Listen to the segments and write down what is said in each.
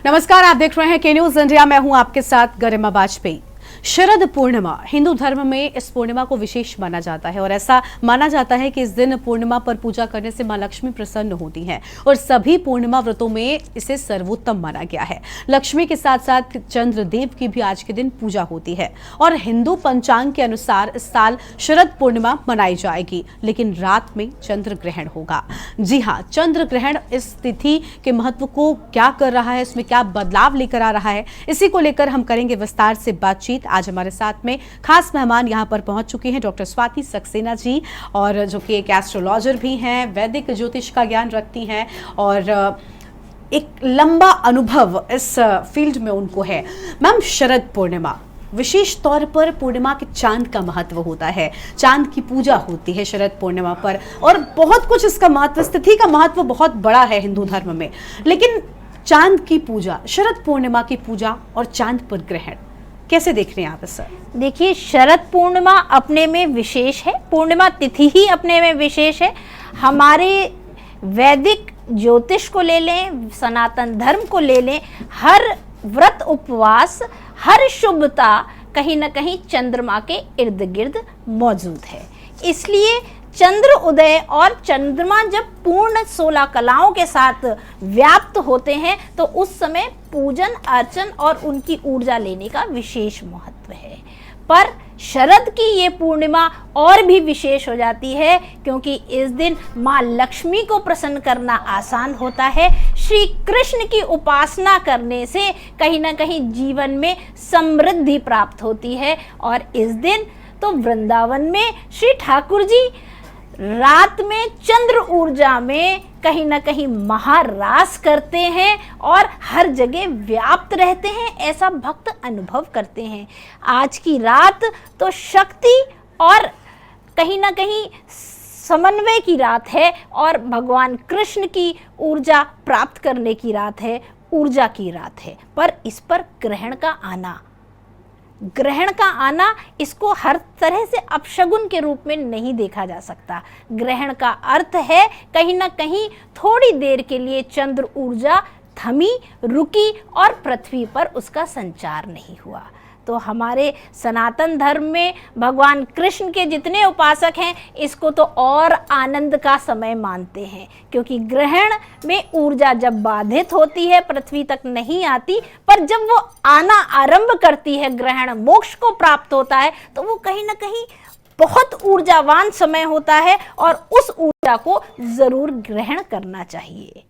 नमस्कार, आप देख रहे हैं के न्यूज इंडिया। मैं हूं आपके साथ गरिमा वाजपेयी। शरद पूर्णिमा हिंदू धर्म में इस पूर्णिमा को विशेष माना जाता है और ऐसा माना जाता है कि इस दिन पूर्णिमा पर पूजा करने से मां लक्ष्मी प्रसन्न होती हैं और सभी पूर्णिमा व्रतों में इसे सर्वोत्तम माना गया है। लक्ष्मी के साथ साथ चंद्रदेव की भी आज के दिन पूजा होती है और हिंदू पंचांग के अनुसार इस साल शरद पूर्णिमा मनाई जाएगी, लेकिन रात में चंद्र ग्रहण होगा। जी हाँ, चंद्र ग्रहण इस तिथि के महत्व को क्या कर रहा है, इसमें क्या बदलाव लेकर आ रहा है, इसी को लेकर हम करेंगे विस्तार से बातचीत। आज हमारे साथ में खास मेहमान यहां पर पहुंच चुके हैं, डॉक्टर स्वाति सक्सेना जी, और जो कि एक एस्ट्रोलॉजर भी हैं, वैदिक ज्योतिष का ज्ञान रखती हैं और एक लंबा अनुभव इस फील्ड में उनको है। मैम, शरद पूर्णिमा विशेष तौर पर पूर्णिमा के चांद का महत्व होता है, चांद की पूजा होती है शरद पूर्णिमा पर और बहुत कुछ इसका महत्व, तिथि का महत्व बहुत बड़ा है हिंदू धर्म में। लेकिन चांद की पूजा, शरद पूर्णिमा की पूजा और चांद पर ग्रहण कैसे देख रहे हैं आप सर? देखिए, शरद पूर्णिमा अपने में विशेष है, पूर्णिमा तिथि ही अपने में विशेष है। हमारे वैदिक ज्योतिष को ले लें, सनातन धर्म को ले लें, हर व्रत उपवास, हर शुभता कहीं ना कहीं चंद्रमा के इर्द गिर्द मौजूद है। इसलिए चंद्र उदय और चंद्रमा जब पूर्ण 16 कलाओं के साथ व्याप्त होते हैं तो उस समय पूजन अर्चन और उनकी ऊर्जा लेने का विशेष महत्व है। पर शरद की ये पूर्णिमा और भी विशेष हो जाती है क्योंकि इस दिन माँ लक्ष्मी को प्रसन्न करना आसान होता है। श्री कृष्ण की उपासना करने से कहीं ना कहीं जीवन में समृद्धि प्राप्त होती है और इस दिन तो वृंदावन में श्री ठाकुर जी रात में चंद्र ऊर्जा में कहीं ना कहीं महारास करते हैं और हर जगह व्याप्त रहते हैं, ऐसा भक्त अनुभव करते हैं। आज की रात तो शक्ति और कहीं ना कहीं समन्वय की रात है और भगवान कृष्ण की ऊर्जा प्राप्त करने की रात है, ऊर्जा की रात है। पर इस पर ग्रहण का आना इसको हर तरह से अपशगुन के रूप में नहीं देखा जा सकता। ग्रहण का अर्थ है कहीं ना कहीं थोड़ी देर के लिए चंद्र ऊर्जा थमी, रुकी और पृथ्वी पर उसका संचार नहीं हुआ। तो हमारे सनातन धर्म में भगवान कृष्ण के जितने उपासक हैं इसको तो और आनंद का समय मानते हैं क्योंकि ग्रहण में ऊर्जा जब बाधित होती है, पृथ्वी तक नहीं आती, पर जब वो आना आरंभ करती है, ग्रहण मोक्ष को प्राप्त होता है, तो वो कहीं ना कहीं बहुत ऊर्जावान समय होता है और उस ऊर्जा को जरूर ग्रहण करना चाहिए।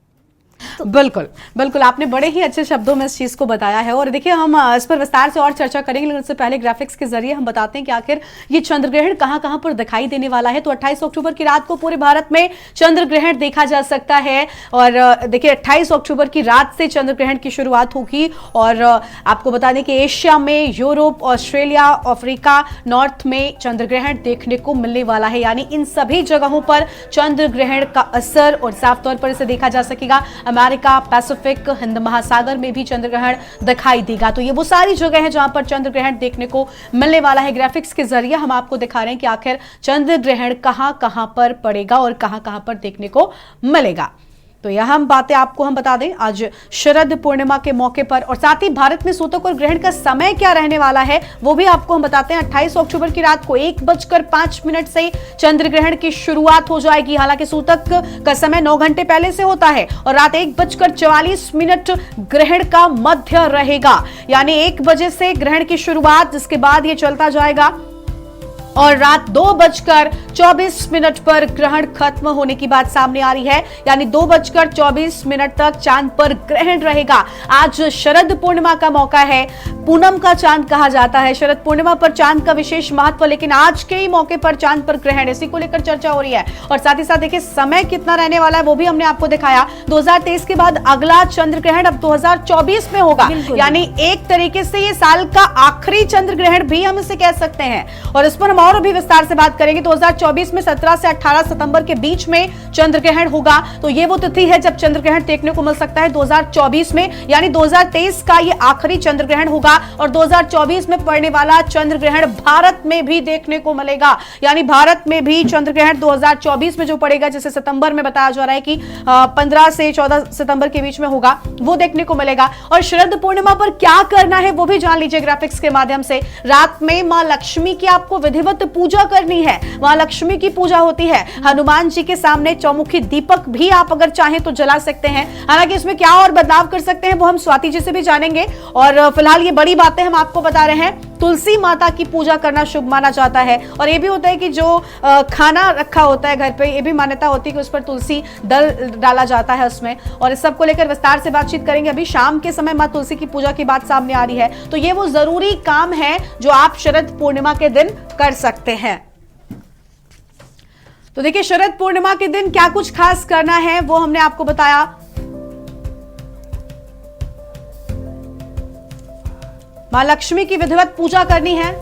बिल्कुल बिल्कुल, आपने बड़े ही अच्छे शब्दों में इस चीज को बताया है और देखिए हम इस पर विस्तार से और चर्चा करेंगे, लेकिन उससे पहले ग्राफिक्स के जरिए हम बताते हैं कि आखिर ये चंद्र ग्रहण कहां पर दिखाई देने वाला है। तो 28 अक्टूबर की रात को पूरे भारत में चंद्र ग्रहण देखा जा सकता है और देखिए 28 अक्टूबर की रात से चंद्र ग्रहण की शुरुआत होगी और आपको बता दें कि एशिया में, यूरोप, ऑस्ट्रेलिया, अफ्रीका, नॉर्थ में चंद्र ग्रहण देखने को मिलने वाला है। यानी इन सभी जगहों पर चंद्र ग्रहण का असर और साफ तौर पर इसे देखा जा सकेगा। अमेरिका, पैसिफिक, हिंद महासागर में भी चंद्र ग्रहण दिखाई देगा। तो ये वो सारी जगह है जहां पर चंद्र ग्रहण देखने को मिलने वाला है। ग्राफिक्स के जरिए हम आपको दिखा रहे हैं कि आखिर चंद्र ग्रहण कहां पर पड़ेगा और कहां पर देखने को मिलेगा। तो यह हम बातें आपको हम बता दें आज शरद पूर्णिमा के मौके पर और साथ ही भारत में सूतक और ग्रहण का समय क्या रहने वाला है वो भी आपको हम बताते हैं। 28 अक्टूबर की रात को 1:05 से चंद्र ग्रहण की शुरुआत हो जाएगी। हालांकि सूतक का समय 9 घंटे पहले से होता है और रात 1:44 ग्रहण का मध्य रहेगा। यानी 1 बजे से ग्रहण की शुरुआत, जिसके बाद ये चलता जाएगा और रात 2:24 पर ग्रहण खत्म होने की बात सामने आ रही है। यानी 2:24 तक चांद पर ग्रहण रहेगा। आज शरद पूर्णिमा का मौका है, पूनम का चांद कहा जाता है। शरद पूर्णिमा पर चांद का विशेष महत्व, लेकिन आज के ही मौके पर चांद पर ग्रहण, इसी को लेकर चर्चा हो रही है। और साथ ही साथ देखिए समय कितना रहने वाला है वो भी हमने आपको दिखाया। 2023 के बाद अगला चंद्र ग्रहण अब 2024 में होगा। यानी एक तरीके से ये साल का आखिरी चंद्र ग्रहण भी हम इसे कह सकते हैं और इस पर हम और भी विस्तार से बात करेंगे। 2024 में 17 से 18 सितंबर के बीच में चंद्र ग्रहण होगा, तो ये वो तिथि है जब चंद्र ग्रहण देखने को मिल सकता है 2024 में, यानी 2023 का ये आखिरी चंद्र ग्रहण होगा और 2024 में पड़ने वाला चंद्र ग्रहण भारत में भी देखने को मिलेगा। यानी भारत में भी चंद्र ग्रहण 2024 में जो पड़ेगा, जैसे सितंबर में बताया जा रहा है कि 15 से 14 सितंबर के बीच में होगा, वो देखने को मिलेगा। और शरद पूर्णिमा पर क्या करना है वो भी जान लीजिए ग्राफिक्स के माध्यम से। रात में मां लक्ष्मी की आपको विधिवत पूजा करनी है, मां लक्ष्मी की पूजा होती है। हनुमान जी के सामने चौमुखी दीपक भी आप अगर चाहें तो जला सकते हैं। हालांकि इसमें क्या और बदलाव कर सकते हैं वो हम स्वाति जी से भी जानेंगे। और फिलहाल ये बड़ी बातें हम आपको बता रहे हैं। तुलसी माता की पूजा करना शुभ माना जाता है और ये भी होता है कि जो खाना रखा होता है घर पे, ये भी मान्यता होती है कि उस पर तुलसी दल डाला जाता है उसमें। और इस सब को लेकर विस्तार से बातचीत करेंगे। अभी शाम के समय मां तुलसी की पूजा की बात सामने आ रही है, तो ये वो जरूरी काम है जो आप शरद पूर्णिमा के दिन कर सकते हैं। तो देखिए, शरद पूर्णिमा के दिन क्या कुछ खास करना है वो हमने आपको बताया। मां लक्ष्मी की विधिवत पूजा करनी है।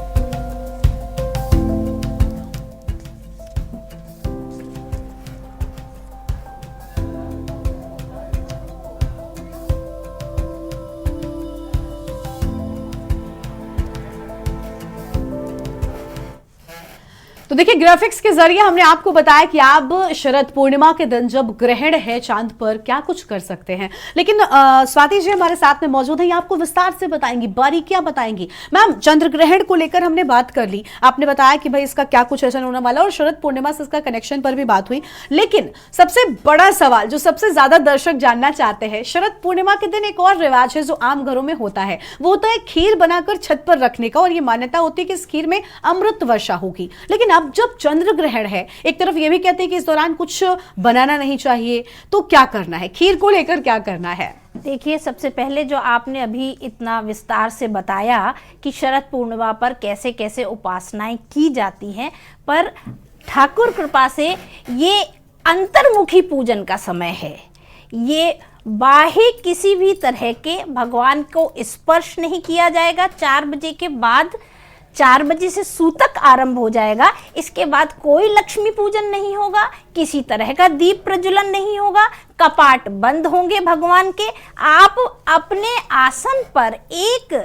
तो देखिए, ग्राफिक्स के जरिए हमने आपको बताया कि आप शरद पूर्णिमा के दिन जब ग्रहण है चांद पर क्या कुछ कर सकते हैं। लेकिन स्वाति जी हमारे साथ में मौजूद है, ये आपको विस्तार से बताएंगी, बारीकियां बताएंगी। मैम, चंद्र ग्रहण को लेकर हमने बात कर ली, आपने बताया कि भाई इसका क्या कुछ ऐसा होने वाला, और शरद पूर्णिमा से इसका कनेक्शन पर भी बात हुई। लेकिन सबसे बड़ा सवाल जो सबसे ज्यादा दर्शक जानना चाहते हैं, शरद पूर्णिमा के दिन एक और रिवाज है जो आम घरों में होता है, वो होता है खीर बनाकर छत पर रखने का। और ये मान्यता होती है कि इस खीर में अमृत वर्षा होगी। लेकिन अब जब चंद्र ग्रहण है, एक तरफ ये भी कहते हैं कि इस दौरान कुछ बनाना नहीं चाहिए, तो क्या करना है, खीर को लेकर क्या करना है? देखिए, सबसे पहले जो आपने अभी इतना विस्तार से बताया कि शरद पूर्णिमा पर कैसे कैसे उपासनाएं की जाती हैं, पर ठाकुर कृपा से ये अंतर्मुखी पूजन का समय है। ये बाह्य किसी भी तरह के भगवान को स्पर्श नहीं किया जाएगा। 4 बजे के बाद, 4 बजे से सूतक आरंभ हो जाएगा। इसके बाद कोई लक्ष्मी पूजन नहीं होगा, किसी तरह का दीप प्रज्वलन नहीं होगा, कपाट बंद होंगे भगवान के। आप अपने आसन पर एक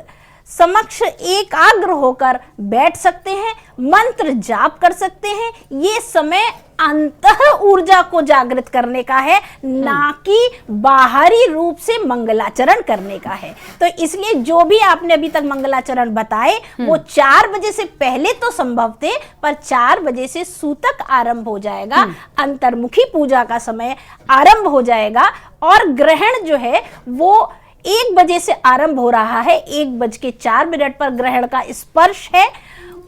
समक्ष एकाग्र होकर बैठ सकते हैं, मंत्र जाप कर सकते हैं। ये समय अंतः ऊर्जा को जागृत करने का है, ना कि बाहरी रूप से मंगलाचरण करने का है। तो इसलिए जो भी आपने अभी तक मंगलाचरण बताए वो 4 बजे से पहले तो संभव थे, पर 4 बजे से सूतक आरंभ हो जाएगा, अंतर्मुखी पूजा का समय आरंभ हो जाएगा। और ग्रहण जो है वो 1 बजे से आरंभ हो रहा है, 1:04 पर ग्रहण का स्पर्श है।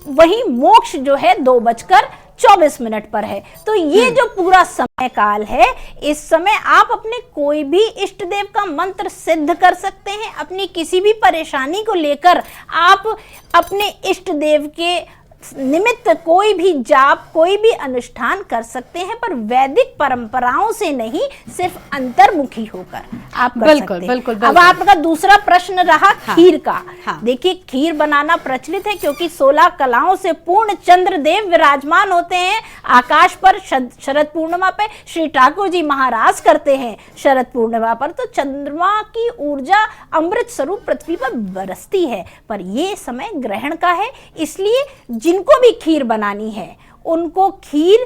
वहीं मोक्ष जो है 2:24 पर है। तो ये जो पूरा समय काल है, इस समय आप अपने कोई भी इष्ट देव का मंत्र सिद्ध कर सकते हैं। अपनी किसी भी परेशानी को लेकर आप अपने इष्ट देव के निमित्त कोई भी जाप, कोई भी अनुष्ठान कर सकते हैं, पर वैदिक परंपराओं से नहीं, सिर्फ अंतर्मुखी होकर आप कर सकते हैं। बिल्कुल। अब आपका दूसरा प्रश्न रहा खीर का। देखिए, खीर बनाना प्रचलित है क्योंकि 16 कलाओं से पूर्ण चंद्रदेव विराजमान होते हैं आकाश पर। शरद पूर्णिमा पे श्री ठाकुर जी महाराज करते हैं शरद पूर्णिमा पर, तो चंद्रमा की ऊर्जा अमृत स्वरूप पृथ्वी पर बरसती है। पर यह समय ग्रहण का है, इसलिए जिनको भी खीर बनानी है उनको खीर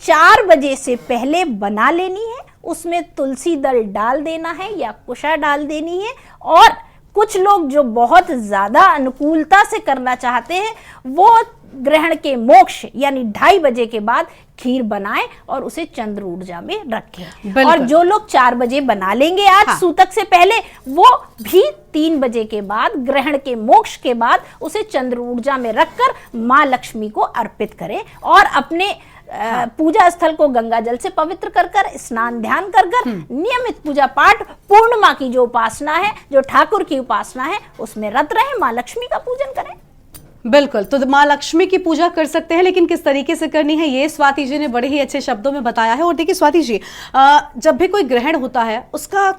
4 बजे से पहले बना लेनी है। उसमें तुलसी दल डाल देना है या कुशा डाल देनी है। और कुछ लोग जो बहुत ज्यादा अनुकूलता से करना चाहते हैं वो ग्रहण के मोक्ष यानी 2:30 बजे के बाद खीर बनाएं और उसे चंद्र ऊर्जा में रखें। और जो लोग 4 बजे बना लेंगे आज सूतक से पहले, वो भी 3 बजे के बाद ग्रहण के मोक्ष के बाद उसे चंद्र ऊर्जा में रखकर मां लक्ष्मी को अर्पित करें और अपने पूजा स्थल को गंगा जल से पवित्र कर कर, स्नान ध्यान कर कर, नियमित पूजा पाठ, पूर्णिमा की जो उपासना है, जो ठाकुर की उपासना है, उसमें रत रहे, मां लक्ष्मी का पूजन करें। बिल्कुल, तो मां लक्ष्मी की पूजा कर सकते हैं, लेकिन किस तरीके से करनी है ये स्वाति जी ने बड़े ही अच्छे शब्दों में बताया है। और देखिए स्वाति जी, जब भी कोई ग्रहण होता है उसका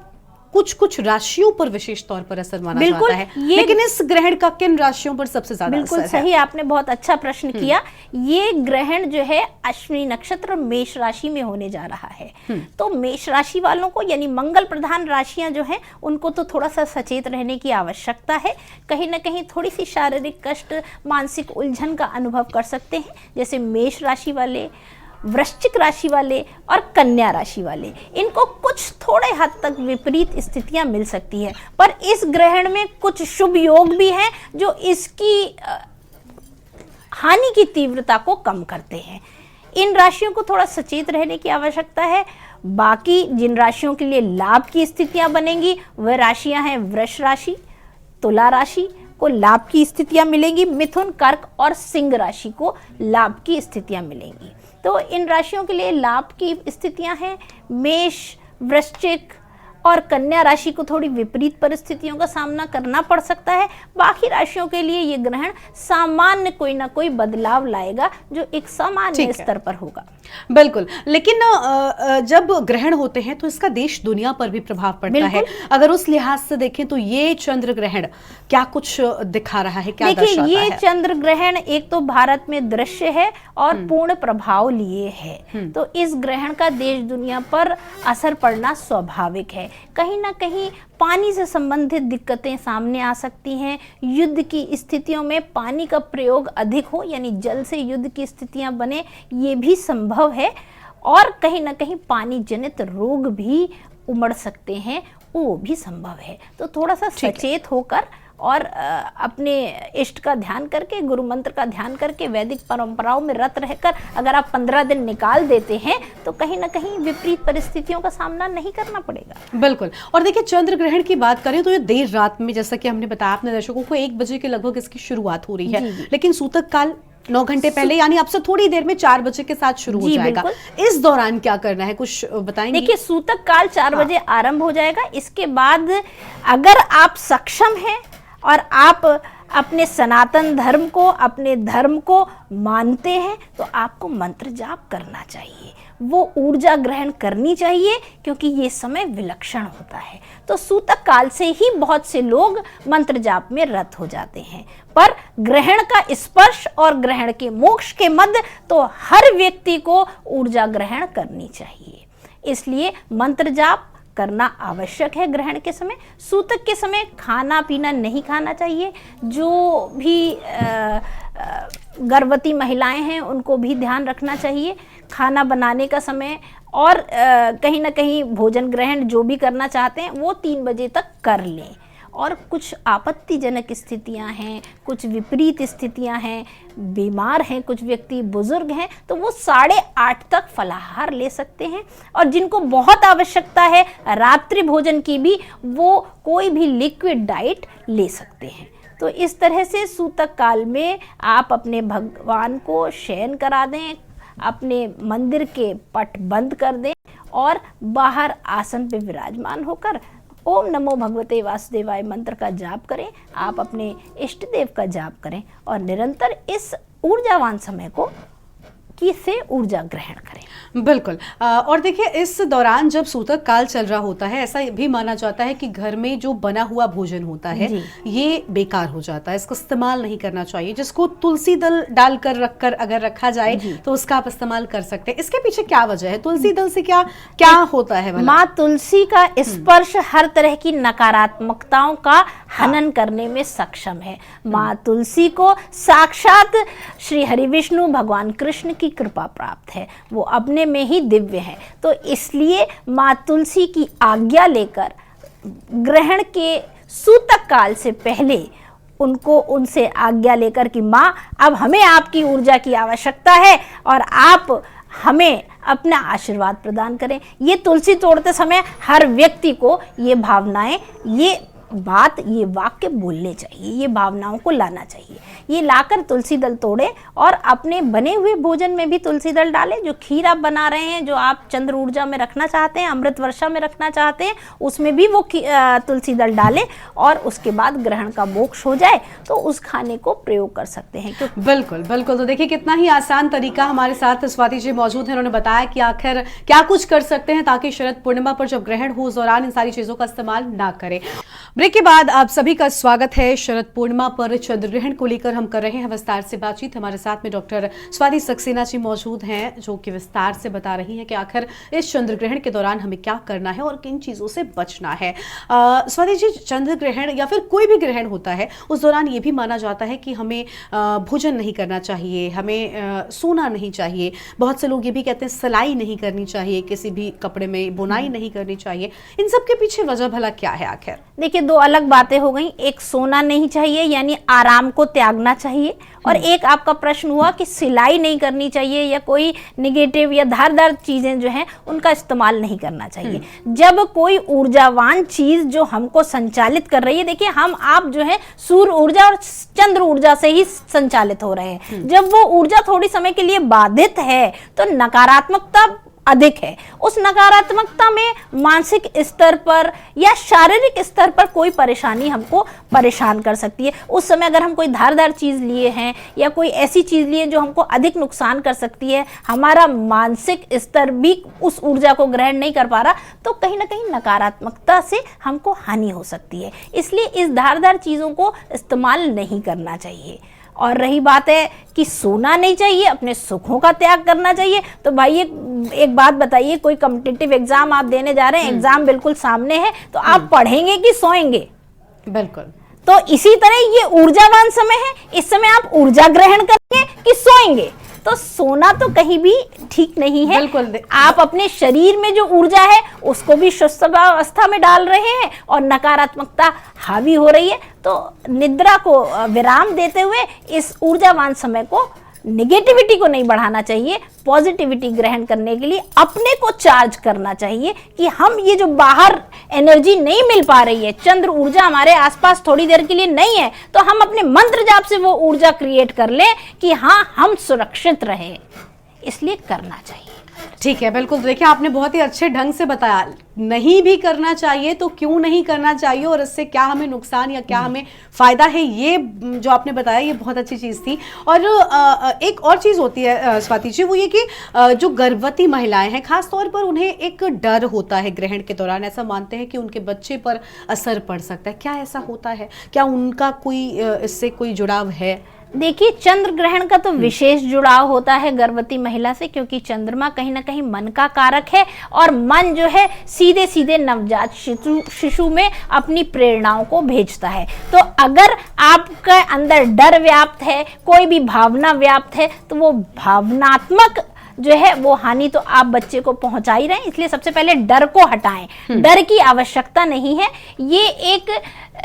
कुछ कुछ राशियों पर विशेष तौर पर असर माना बिल्कुल, जाता है, लेकिन इस ग्रहण का किन राशियों पर सबसे ज्यादा बिल्कुल असर है? सही, आपने बहुत अच्छा प्रश्न किया। ये ग्रहण जो है अश्विनी नक्षत्र मेष राशि में होने जा रहा है। तो मेष राशि वालों को, यानी मंगल प्रधान राशियां जो हैं, उनको तो थोड़ा सा सचेत रहने की आवश्यकता है। कहीं ना कहीं थोड़ी सी शारीरिक कष्ट, मानसिक उलझन का अनुभव कर सकते हैं, जैसे मेष राशि वाले, वृश्चिक राशि वाले और कन्या राशि वाले। इनको कुछ थोड़े हद तक विपरीत स्थितियां मिल सकती है, पर इस ग्रहण में कुछ शुभ योग भी हैं जो इसकी हानि की तीव्रता को कम करते हैं। इन राशियों को थोड़ा सचेत रहने की आवश्यकता है। बाकी जिन राशियों के लिए लाभ की स्थितियां बनेंगी वह राशियां हैं वृष राशि, तुला राशि को लाभ की स्थितियां मिलेंगी, मिथुन, कर्क और सिंह राशि को लाभ की स्थितियां मिलेंगी। तो इन राशियों के लिए लाभ की स्थितियां हैं। मेष, वृश्चिक और कन्या राशि को थोड़ी विपरीत परिस्थितियों का सामना करना पड़ सकता है। बाकी राशियों के लिए ये ग्रहण सामान्य कोई ना कोई बदलाव लाएगा जो एक सामान्य स्तर पर होगा। बिल्कुल, लेकिन जब ग्रहण होते हैं तो इसका देश दुनिया पर भी प्रभाव पड़ता है। अगर उस लिहाज से देखें तो ये चंद्र ग्रहण क्या कुछ दिखा रहा है, क्या दर्शाता है? ये चंद्र ग्रहण एक तो भारत में दृश्य है और पूर्ण प्रभाव लिए है, तो इस ग्रहण का देश दुनिया पर असर पड़ना स्वाभाविक है। कहीं ना कहीं पानी से संबंधित दिक्कतें सामने आ सकती हैं। युद्ध की स्थितियों में पानी का प्रयोग अधिक हो, यानी जल से युद्ध की स्थितियां बने, ये भी संभव है। और कहीं ना कहीं पानी जनित रोग भी उमड़ सकते हैं, वो भी संभव है। तो थोड़ा सा सचेत होकर और अपने इष्ट का ध्यान करके, गुरु मंत्र का ध्यान करके, वैदिक परंपराओं में रत रहकर अगर आप 15 दिन निकाल देते हैं तो कहीं ना कहीं विपरीत परिस्थितियों का सामना नहीं करना पड़ेगा। बिल्कुल। और देखिए, चंद्र ग्रहण की बात करें तो ये देर रात में, जैसा कि हमने बताया अपने दर्शकों को, 1 बजे के लगभग इसकी शुरुआत हो रही है, लेकिन सूतक काल 9 घंटे पहले, यानी अब से थोड़ी देर में 4 बजे के साथ शुरू हो जाएगा। इस दौरान क्या करना है, कुछ बताएंगे? देखिए, सूतक काल 4 बजे आरंभ हो जाएगा। इसके बाद अगर आप सक्षम हैं और आप अपने सनातन धर्म को, अपने धर्म को मानते हैं, तो आपको मंत्र जाप करना चाहिए, वो ऊर्जा ग्रहण करनी चाहिए, क्योंकि ये समय विलक्षण होता है। तो सूतक काल से ही बहुत से लोग मंत्र जाप में रत हो जाते हैं, पर ग्रहण का स्पर्श और ग्रहण के मोक्ष के मध्य तो हर व्यक्ति को ऊर्जा ग्रहण करनी चाहिए। इसलिए मंत्र जाप करना आवश्यक है ग्रहण के समय। सूतक के समय खाना पीना नहीं खाना चाहिए। जो भी गर्भवती महिलाएं हैं उनको भी ध्यान रखना चाहिए खाना बनाने का समय, और कहीं ना कहीं भोजन ग्रहण जो भी करना चाहते हैं वो 3 बजे तक कर लें। और कुछ आपत्तिजनक स्थितियां हैं, कुछ विपरीत स्थितियां हैं, बीमार हैं कुछ व्यक्ति, बुजुर्ग हैं, तो वो 8:30 तक फलाहार ले सकते हैं। और जिनको बहुत आवश्यकता है रात्रि भोजन की भी, वो कोई भी लिक्विड डाइट ले सकते हैं। तो इस तरह से सूतक काल में आप अपने भगवान को शयन करा दें, अपने मंदिर के पट बंद कर दें और बाहर आसन पे विराजमान होकर ओम नमो भगवते वासुदेवाय मंत्र का जाप करें। आप अपने इष्ट देव का जाप करें और निरंतर इस ऊर्जावान समय को से ऊर्जा ग्रहण करें। बिल्कुल। और देखिए, इस दौरान जब सूतक काल चल रहा होता है, ऐसा भी माना जाता है कि घर में जो बना हुआ भोजन होता है ये बेकार हो जाता है, इसको इस्तेमाल नहीं करना चाहिए। जिसको तुलसी दल डालकर रखकर अगर रखा जाए तो उसका आप इस्तेमाल कर सकते हैं। इसके पीछे क्या वजह है? तुलसी दल से क्या होता है? माँ तुलसी का स्पर्श हर तरह की नकारात्मकताओं का हनन करने में सक्षम है। माँ तुलसी को साक्षात श्री हरि विष्णु भगवान कृष्ण की कृपा प्राप्त है, वो अपने में ही दिव्य है। तो इसलिए माँ तुलसी की आज्ञा लेकर ग्रहण के सूतक काल से पहले उनसे आज्ञा लेकर कि माँ अब हमें आपकी ऊर्जा की आवश्यकता है और आप हमें अपना आशीर्वाद प्रदान करें। ये तुलसी तोड़ते समय हर व्यक्ति को ये भावनाएं, ये बात, ये वाक्य बोलने चाहिए, ये भावनाओं को लाना चाहिए। ये लाकर तुलसी दल तोड़े और अपने बने हुए भोजन में भी तुलसी दल डालें। जो खीर आप बना रहे हैं, जो आप चंद्र ऊर्जा में रखना चाहते हैं, अमृत वर्षा में रखना चाहते हैं, उसमें भी वो तुलसी दल डालें और उसके बाद ग्रहण का मोक्ष हो जाए तो उस खाने को प्रयोग कर सकते हैं। बिल्कुल बिल्कुल। तो देखिए कितना ही आसान तरीका हमारे साथ स्वाति जी मौजूद हैं। उन्होंने बताया कि आखिर क्या कुछ कर सकते हैं ताकि शरद पूर्णिमा पर जब ग्रहण हो उस दौरान इन सारी चीजों का इस्तेमाल ना करें। ब्रेक के बाद आप सभी का स्वागत है। शरद पूर्णिमा पर चंद्र ग्रहण को लेकर हम कर रहे हैं विस्तार से बातचीत। हमारे साथ में डॉक्टर स्वाति सक्सेना जी मौजूद हैं जो कि विस्तार से बता रही हैं कि आखिर इस चंद्र ग्रहण के दौरान हमें क्या करना है और किन चीजों से बचना है। स्वाति जी, चंद्र ग्रहण या फिर कोई भी ग्रहण होता है उस दौरान ये भी माना जाता है कि हमें भोजन नहीं करना चाहिए, हमें सोना नहीं चाहिए। बहुत से लोग ये भी कहते हैं सिलाई नहीं करनी चाहिए, किसी भी कपड़े में बुनाई नहीं करनी चाहिए। इन सब के पीछे वजह भला क्या है आखिर? देखिए, दो अलग बातें हो गई। एक सोना नहीं चाहिए यानी आराम को त्यागना चाहिए, और एक आपका प्रश्न हुआ कि सिलाई नहीं करनी चाहिए या कोई निगेटिव या धारदार चीजें जो हैं उनका इस्तेमाल नहीं करना चाहिए। जब कोई ऊर्जावान चीज जो हमको संचालित कर रही है, देखिए हम आप जो है सूर्य ऊर्जा और चंद्र ऊर्जा से ही संचालित हो रहे हैं। जब वो ऊर्जा थोड़ी समय के लिए बाधित है तो नकारात्मकता अधिक है। उस नकारात्मकता में मानसिक स्तर पर या शारीरिक स्तर पर कोई परेशानी हमको परेशान कर सकती है। उस समय अगर हम कोई धारदार चीज लिए हैं या कोई ऐसी चीज लिए जो हमको अधिक नुकसान कर सकती है, हमारा मानसिक स्तर भी उस ऊर्जा को ग्रहण नहीं कर पा रहा, तो कहीं ना कहीं नकारात्मकता से हमको हानि हो सकती है। इसलिए इस धारदार चीजों को इस्तेमाल नहीं करना चाहिए। और रही बात है कि सोना नहीं चाहिए, अपने सुखों का त्याग करना चाहिए, तो भाई एक बात बताइए, कोई कॉम्पिटिटिव एग्जाम आप देने जा रहे हैं, एग्जाम बिल्कुल सामने है, तो आप पढ़ेंगे कि सोएंगे? बिल्कुल। तो इसी तरह ये ऊर्जावान समय है, इस समय आप ऊर्जा ग्रहण करेंगे कि सोएंगे? तो सोना तो कहीं भी ठीक नहीं है। बिल्कुल। आप अपने शरीर में जो ऊर्जा है उसको भी सुस्त अवस्था में डाल रहे हैं और नकारात्मकता हावी हो रही है। तो निद्रा को विराम देते हुए इस ऊर्जावान समय को, निगेटिविटी को नहीं बढ़ाना चाहिए, पॉजिटिविटी ग्रहण करने के लिए अपने को चार्ज करना चाहिए कि हम ये जो बाहर एनर्जी नहीं मिल पा रही है, चंद्र ऊर्जा हमारे आसपास थोड़ी देर के लिए नहीं है, तो हम अपने मंत्र जाप से वो ऊर्जा क्रिएट कर लें कि हाँ हम सुरक्षित रहें। इसलिए करना चाहिए। ठीक है, बिल्कुल। देखिए आपने बहुत ही अच्छे ढंग से बताया, नहीं भी करना चाहिए तो क्यों नहीं करना चाहिए और इससे क्या हमें नुकसान या क्या हमें फायदा है, ये जो आपने बताया ये बहुत अच्छी चीज थी। और एक और चीज होती है स्वाति जी, वो ये कि जो गर्भवती महिलाएं हैं खास तौर पर उन्हें एक डर होता है ग्रहण के दौरान, ऐसा मानते हैं कि उनके बच्चे पर असर पड़ सकता है। क्या ऐसा होता है? क्या उनका कोई इससे कोई जुड़ाव है? देखिए, चंद्र ग्रहण का तो विशेष जुड़ाव होता है गर्भवती महिला से, क्योंकि चंद्रमा कहीं ना कहीं मन का कारक है और मन जो है सीधे सीधे नवजात शिशु में अपनी प्रेरणाओं को भेजता है। तो अगर आपके अंदर डर व्याप्त है, कोई भी भावना व्याप्त है, तो वो भावनात्मक जो है वो हानि तो आप बच्चे को पहुंचा ही रहे हैं। इसलिए सबसे पहले डर को हटाएं। डर की आवश्यकता नहीं है। ये एक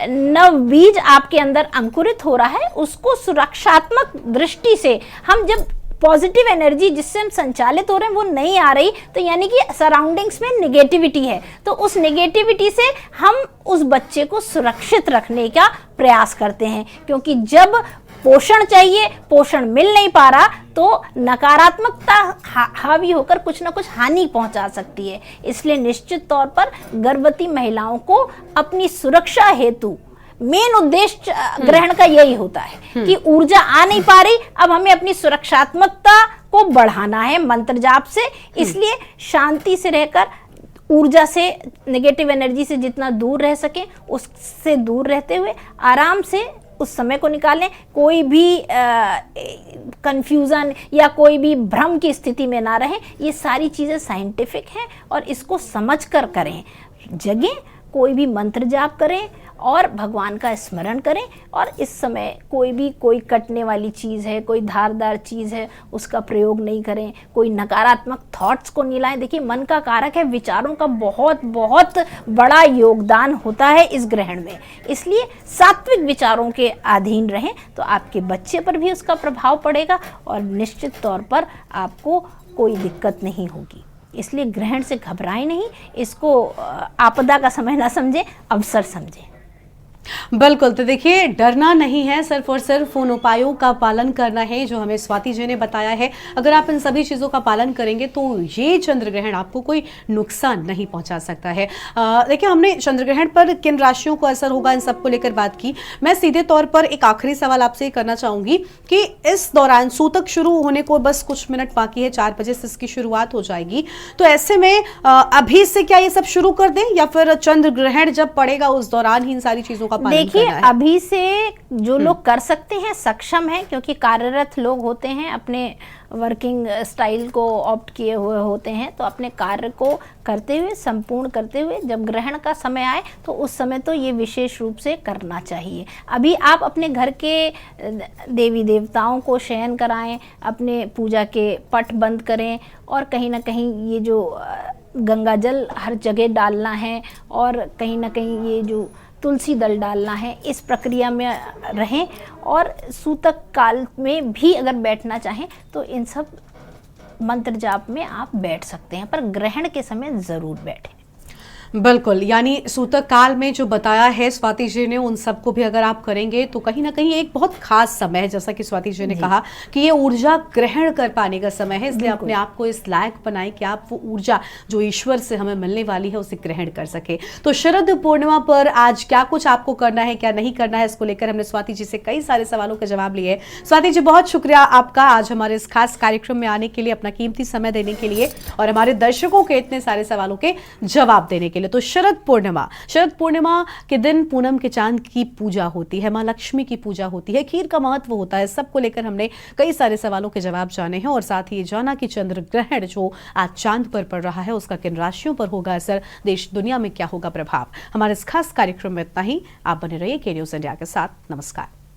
नव बीज आपके अंदर अंकुरित हो रहा है, उसको सुरक्षात्मक दृष्टि से हम जब पॉजिटिव एनर्जी जिससे हम संचालित हो रहे हैं वो नहीं आ रही, तो यानी कि सराउंडिंग्स में नेगेटिविटी है, तो उस नेगेटिविटी से हम उस बच्चे को सुरक्षित रखने का प्रयास करते हैं। क्योंकि जब पोषण चाहिए, पोषण मिल नहीं पा रहा, तो नकारात्मकता हावी होकर कुछ ना कुछ हानि पहुंचा सकती है। इसलिए निश्चित तौर पर गर्भवती महिलाओं को अपनी सुरक्षा हेतु मेन उद्देश्य ग्रहण का यही होता है कि ऊर्जा आ नहीं पा रही, अब हमें अपनी सुरक्षात्मकता को बढ़ाना है मंत्र जाप से। इसलिए शांति से रहकर, ऊर्जा से, नेगेटिव एनर्जी से जितना दूर रह सके उससे दूर रहते हुए आराम से उस समय को निकालें। कोई भी कंफ्यूजन या कोई भी भ्रम की स्थिति में ना रहें। ये सारी चीज़ें साइंटिफिक हैं और इसको समझकर करें। जगें, कोई भी मंत्र जाप करें और भगवान का स्मरण करें। और इस समय कोई कटने वाली चीज़ है, कोई धारदार चीज़ है, उसका प्रयोग नहीं करें। कोई नकारात्मक थॉट्स को नहीं लाएं। देखिए, मन का कारक है, विचारों का बहुत बहुत बड़ा योगदान होता है इस ग्रहण में। इसलिए सात्विक विचारों के अधीन रहें तो आपके बच्चे पर भी उसका प्रभाव पड़ेगा और निश्चित तौर पर आपको कोई दिक्कत नहीं होगी। इसलिए ग्रहण से घबराएं नहीं, इसको आपदा का समय ना समझें, अवसर समझें। बिल्कुल, तो देखिए डरना नहीं है, सिर्फ और सिर्फ उन उपायों का पालन करना है जो हमें स्वाति जी ने बताया है। अगर आप इन सभी चीज़ों का पालन करेंगे तो ये चंद्र ग्रहण आपको कोई नुकसान नहीं पहुंचा सकता है। देखिए हमने चंद्र ग्रहण पर किन राशियों को असर होगा इन सबको लेकर बात की। मैं सीधे तौर पर एक आखिरी सवाल आपसे करना चाहूंगी कि इस दौरान सूतक शुरू होने को बस कुछ मिनट बाकी है, 4 बजे से इसकी शुरुआत हो जाएगी। तो ऐसे में अभी से क्या ये सब शुरू कर दें या फिर चंद्र ग्रहण जब पड़ेगा उस दौरान ही इन सारी चीजों का पालन देखिए करना है? अभी से जो लोग कर सकते हैं, सक्षम हैं, क्योंकि कार्यरत लोग होते हैं, अपने वर्किंग स्टाइल को ऑप्ट किए हुए होते हैं, तो अपने कार्य को करते हुए, संपूर्ण करते हुए जब ग्रहण का समय आए तो उस समय तो ये विशेष रूप से करना चाहिए। अभी आप अपने घर के देवी देवताओं को शयन कराएं, अपने पूजा के पट बंद करें, और कहीं ना कहीं ये जो गंगा जल हर जगह डालना है, और कहीं ना कहीं ये जो तुलसी दल डालना है, इस प्रक्रिया में रहें। और सूतक काल में भी अगर बैठना चाहें तो इन सब मंत्र जाप में आप बैठ सकते हैं, पर ग्रहण के समय ज़रूर बैठें। बिल्कुल, यानी सूतक काल में जो बताया है स्वाति जी ने, उन सबको भी अगर आप करेंगे तो कहीं ना कहीं एक बहुत खास समय है, जैसा कि स्वाति जी ने कहा कि ये ऊर्जा ग्रहण कर पाने का समय है। इसलिए अपने आप को इस लायक बनाएं कि आप वो ऊर्जा जो ईश्वर से हमें मिलने वाली है उसे ग्रहण कर सके। तो शरद पूर्णिमा पर आज क्या कुछ आपको करना है, क्या नहीं करना है, इसको लेकर हमने स्वाति जी से कई सारे सवालों के जवाब लिए। स्वाति जी बहुत शुक्रिया आपका आज हमारे इस खास कार्यक्रम में आने के लिए, अपना कीमती समय देने के लिए और हमारे दर्शकों के इतने सारे सवालों के जवाब देने के लिए। तो शरद पूर्णिमा के दिन पूनम के चांद की पूजा होती है, मां लक्ष्मी की पूजा होती है, खीर का महत्व होता है। सबको लेकर हमने कई सारे सवालों के जवाब जाने हैं और साथ ही ये जाना कि चंद्र ग्रहण जो आज चांद पर पड़ रहा है उसका किन राशियों पर होगा असर, देश दुनिया में क्या होगा प्रभाव। हमारे इस खास कार्यक्रम में इतना ही। आप बने रहिए के न्यूज़ इंडिया के साथ। नमस्कार।